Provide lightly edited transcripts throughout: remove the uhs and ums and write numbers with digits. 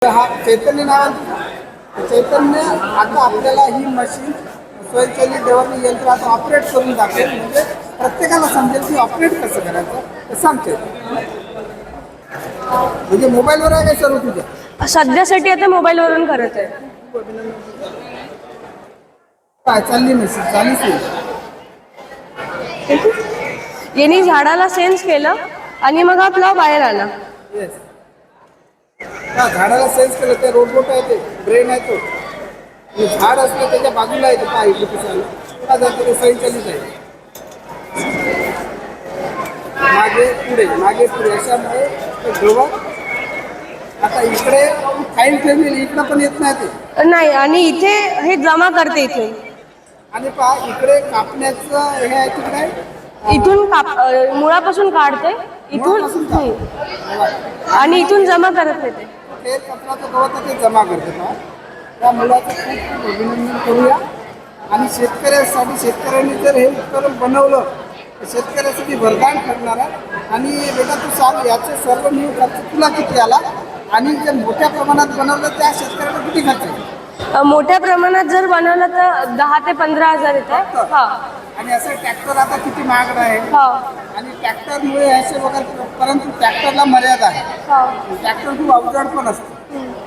हा चैतन्य नावाचं चैतन्य आता आपल्याला ही मशीन स्वयंचलित डवरणी यंत्र आता ऑपरेट करून दाखवेल, म्हणजे प्रत्येकाला समजेल की ऑपरेट कसं करायचं ते सांगते. म्हणजे मोबाईलवर आहे काय सर्व तुझ्या? सध्यासाठी आता मोबाईलवरून करत आहे. काय चालली मशीन चालूच नाही. यांनी झाडाला सेन्स केलं आणि मग आपला बाहेर आला. येस, हा झाडाला सेन्स केलं, ते रोबोट आहे, ते ब्रेन आहे तो. आणि झाड असलं त्याच्या बाजूला आहे, ते पाहिजे कसं का जातं ते स्वयंचलित आहे. मागे पुढे अशामुळे ते गवत आता इकडे फाईल ठेवलेली, इकडं पण येत नाही ते. नाही, आणि इथे हे जमा करते इथून. आणि पहा इकडे कापण्याचं हे आहे, तिकडे इथून मुळापासून काढते इथून मुळापासून काप. आणि इथून जमा करत येते. ते कचराचं गवत ते जमा करते पहा. त्या मुलाचं खूप अभिनंदन करूया. आणि शेतकऱ्यांनी जर हे उपकरण बनवलं तर शेतकऱ्यासाठी वरदान ठरणार आहे. आणि बेटा तू सांग, याचे सर्व मिळून खर्च तुला किती आला, आणि जर मोठ्या प्रमाणात बनवलं त्या शेतकऱ्याला किती खर्च येईल? मोठ्या प्रमाणात जर बनवलं तर 10 ते 15,000 येते. हा, आणि असं ट्रॅक्टर आता किती महागड आहे. हा, आणि ट्रॅक्टरमुळे असे वगैरे, परंतु ट्रॅक्टरला मर्यादा आहे. ट्रॅक्टर खूप अवजड पण असतं.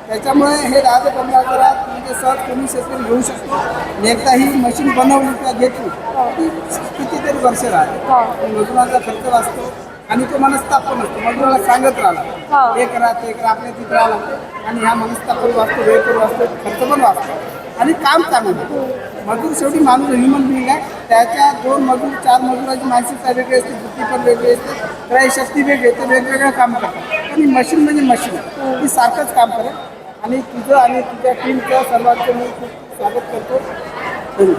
त्याच्यामुळे हे 10 ते 15,000 म्हणजे सहज कोणी शेतकरी घेऊ शकतो. आणि एकदा ही मशीन बनवली किंवा घेतली की कितीतरी वर्ष राहते. मजुरांचा खर्च वाचतो आणि तो मनस्ताप पण असतो. मजुराला सांगत राहिला हे करा ते करा, आपल्या तिथं राहिला, आणि ह्या मनस्ताप वाचतो, वेळ पण वाचतो, खर्च पण वाचतो आणि काम चांगलं. मजूर शेवटी माणूस ह्युमन बिंग आहे. त्याच्या 2 मजूर 4 मजुराची मानसिकता वेगळी असते, बुद्धी पण वेगळी असते, क्रय शक्ती वेगळी, ते वेगवेगळं काम करतात. पण ही मशीन म्हणजे मशीन ती सारखंच काम करेल. आणि तुझं आणि तुझ्या टीमचं सर्वांचं मी खूप स्वागत करतो.